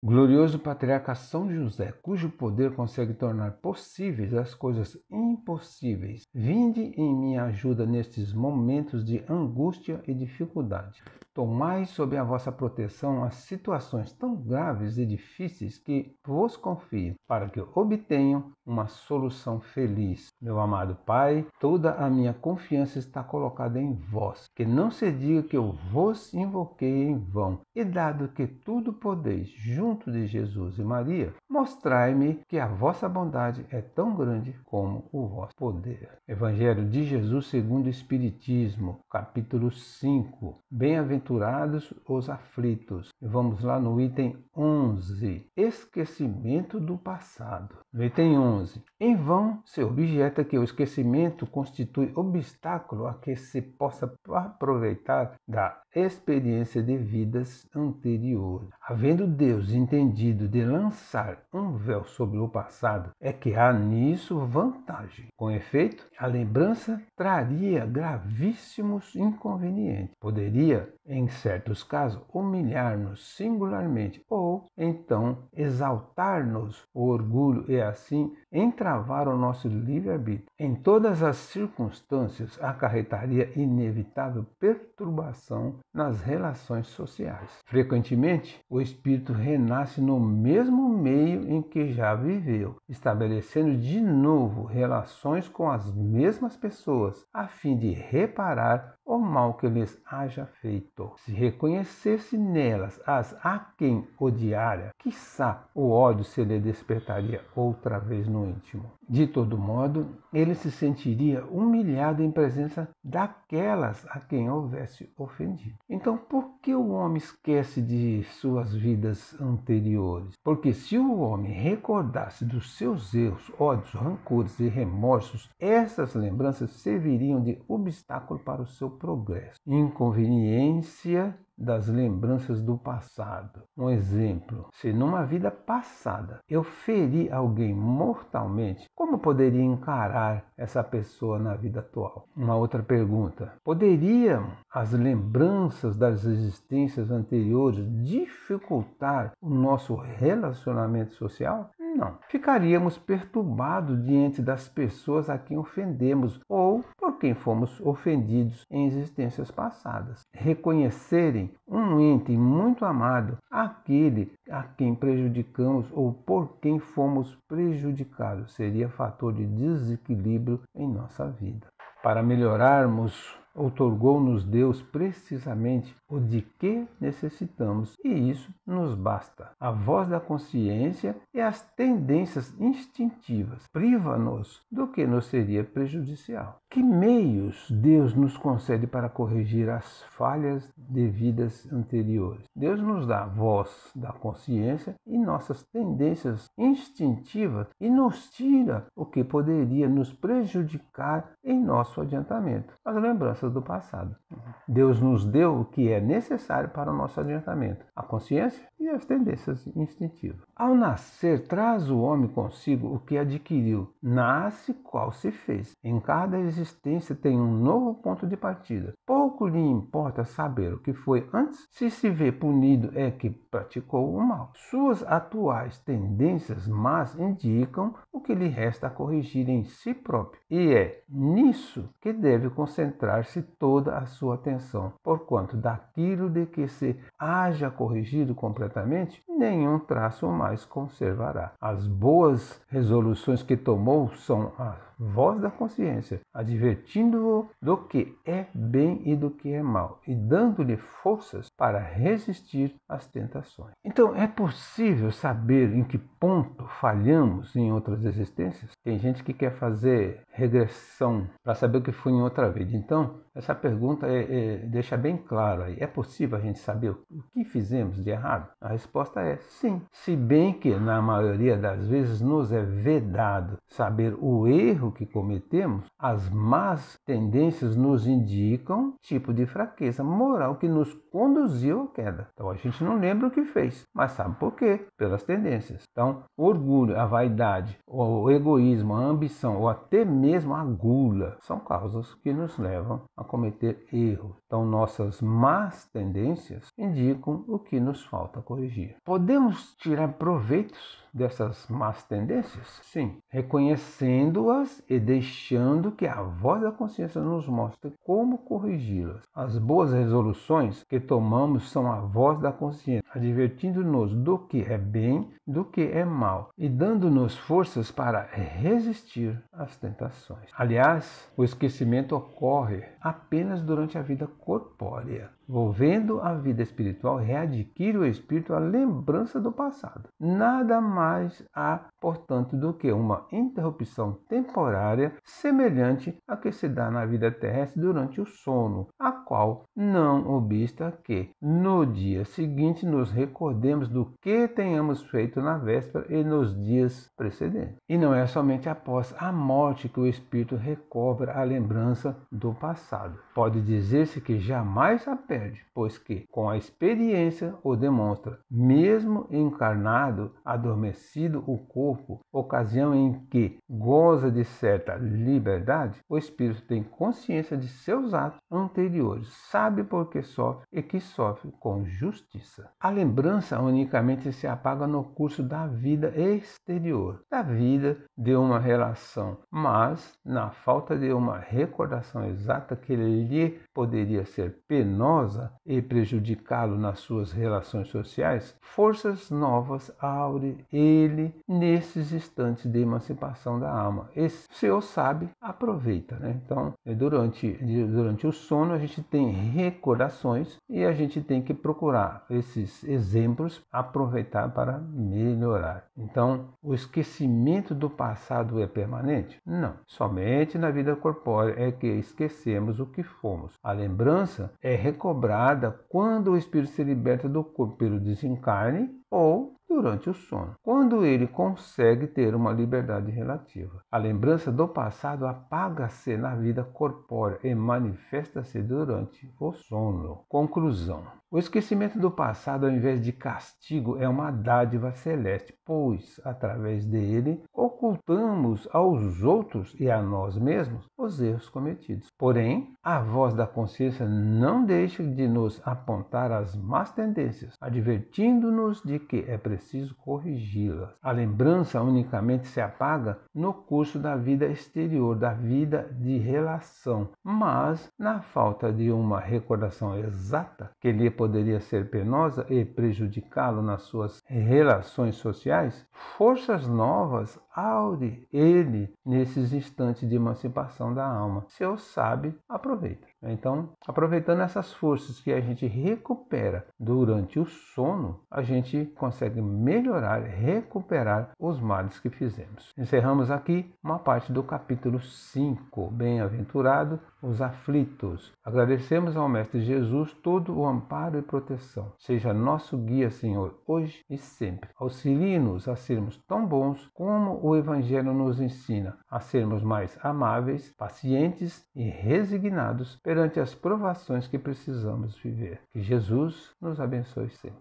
Glorioso patriarca São José, cujo poder consegue tornar possíveis as coisas impossíveis, vinde em minha ajuda nestes momentos de angústia e dificuldade. Tomai sob a vossa proteção as situações tão graves e difíceis que vos confio, para que obtenham uma solução feliz. Meu amado Pai, toda a minha confiança está colocada em vós, que não se diga que eu vos invoquei em vão, e dado que tudo podeis, junto de Jesus e Maria, mostrai-me que a vossa bondade é tão grande como o vosso poder. Evangelho de Jesus segundo o Espiritismo, capítulo 5. Bem-aventurados os aflitos. Vamos lá no item 11. Esquecimento do passado. No item 11. Em vão se objeta que o esquecimento constitui obstáculo a que se possa aproveitar da experiência de vidas anteriores. Havendo Deus entendido de lançar um véu sobre o passado, é que há nisso vantagem. Com efeito, a lembrança traria gravíssimos inconvenientes. Poderia, em certos casos, humilhar-nos singularmente ou, então, exaltar-nos o orgulho e, assim, entravar o nosso livre-arbítrio. Em todas as circunstâncias, acarretaria inevitável perturbação nas relações sociais. Frequentemente, o espírito renasce no mesmo meio em que já viveu, estabelecendo de novo relações com as mesmas pessoas, a fim de reparar o mal que lhes haja feito. Se reconhecesse nelas as a quem odiara, quiçá o ódio se lhe despertaria outra vez no íntimo. De todo modo, ele se sentiria humilhado em presença daquelas a quem houvesse ofendido. Então, por que o homem esquece de suas vidas anteriores? Porque se o homem recordasse dos seus erros, ódios, rancores e remorsos, essas lembranças serviriam de obstáculo para o seu progresso. Inconveniência das lembranças do passado. Um exemplo: se numa vida passada eu feri alguém mortalmente, como poderia encarar essa pessoa na vida atual? Uma outra pergunta: poderiam as lembranças das existências anteriores dificultar o nosso relacionamento social? Não. Ficaríamos perturbados diante das pessoas a quem ofendemos ou por quem fomos ofendidos em existências passadas. Reconhecerem um ente muito amado, aquele a quem prejudicamos ou por quem fomos prejudicados, seria fator de desequilíbrio em nossa vida. Para melhorarmos, outorgou-nos Deus precisamente o de que necessitamos, e isso nos basta. A voz da consciência e as tendências instintivas priva-nos do que nos seria prejudicial. Que meios Deus nos concede para corrigir as falhas de vidas anteriores? Deus nos dá a voz da consciência e nossas tendências instintivas e nos tira o que poderia nos prejudicar em nosso adiantamento, as lembranças do passado. Deus nos deu o que é necessário para o nosso adiantamento, a consciência e as tendências instintivas. Ao nascer, traz o homem consigo o que adquiriu. Nasce qual se fez. Em cada existência tem um novo ponto de partida. Pouco lhe importa saber o que foi antes, se vê punido é que praticou o mal. Suas atuais tendências más indicam o que lhe resta a corrigir em si próprio. E é nisso que deve concentrar-se toda a sua atenção, porquanto daquilo de que se haja corrigido completamente, nenhum traço mais conservará. As boas resoluções que tomou são a voz da consciência, advertindo-o do que é bem e do que é mal, e dando-lhe forças para resistir às tentações. Então, é possível saber em que ponto falhamos em outras existências? Tem gente que quer fazer regressão para saber o que foi em outra vida. Então, essa pergunta deixa bem claro aí. É possível a gente saber o que fizemos de errado? A resposta é sim. Se bem que, na maioria das vezes, nos é vedado saber o erro erro que cometemos, as más tendências nos indicam tipo de fraqueza moral que nos conduziu à queda. Então a gente não lembra o que fez, mas sabe por quê? Pelas tendências. Então, o orgulho, a vaidade, o egoísmo, a ambição ou até mesmo a gula são causas que nos levam a cometer erros. Então, nossas más tendências indicam o que nos falta corrigir. Podemos tirar proveitos dessas más tendências? Sim, reconhecendo-as e deixando que a voz da consciência nos mostre como corrigi-las. As boas resoluções que tomamos são a voz da consciência, advertindo-nos do que é bem, do que é mal e dando-nos forças para resistir às tentações. Aliás, o esquecimento ocorre apenas durante a vida corpórea. Volvendo à vida espiritual, readquire o espírito a lembrança do passado. Nada mais há, portanto, do que uma interrupção temporária semelhante à que se dá na vida terrestre durante o sono, a qual não obsta que, no dia seguinte, nos recordemos do que tenhamos feito na véspera e nos dias precedentes. E não é somente após a morte que o espírito recobra a lembrança do passado. Pode dizer-se que jamais a perde, pois que, com a experiência, o demonstra. Mesmo encarnado, adormecido o corpo, ocasião em que goza de certa liberdade, o espírito tem consciência de seus atos anteriores, sabe por que sofre e que sofre com justiça. A lembrança unicamente se apaga no curso da vida exterior, da vida de uma relação, mas, na falta de uma recordação exata que lhe poderia ser penosa e prejudicá-lo nas suas relações sociais, forças novas aure ele nesses instantes de emancipação da alma. E se o sabe, aproveita, né? Então, durante o sono a gente tem recordações e a gente tem que procurar esses exemplos, aproveitar para melhorar. Então, o esquecimento do passado é permanente? Não. Somente na vida corpórea é que esquecemos o que fomos. A lembrança é recobrada quando o espírito se liberta do corpo pelo desencarne ou durante o sono, quando ele consegue ter uma liberdade relativa. A lembrança do passado apaga-se na vida corpórea e manifesta-se durante o sono. Conclusão. O esquecimento do passado, ao invés de castigo, é uma dádiva celeste, pois, através dele, ocultamos aos outros e a nós mesmos os erros cometidos. Porém, a voz da consciência não deixa de nos apontar as más tendências, advertindo-nos de que é preciso corrigi-las. A lembrança unicamente se apaga no curso da vida exterior, da vida de relação, mas, na falta de uma recordação exata que lhe poderia ser penosa e prejudicá-lo nas suas relações sociais, forças novas aure ele nesses instantes de emancipação da alma. Se o sabe, aproveita. Então, aproveitando essas forças que a gente recupera durante o sono, a gente consegue melhorar, recuperar os males que fizemos. Encerramos aqui uma parte do capítulo 5, Bem-aventurado os aflitos. Agradecemos ao Mestre Jesus todo o amparo e proteção. Seja nosso guia, Senhor, hoje e sempre. Auxilie-nos a sermos tão bons como o Evangelho nos ensina, a sermos mais amáveis, pacientes e resignados perante as provações que precisamos viver. Que Jesus nos abençoe sempre.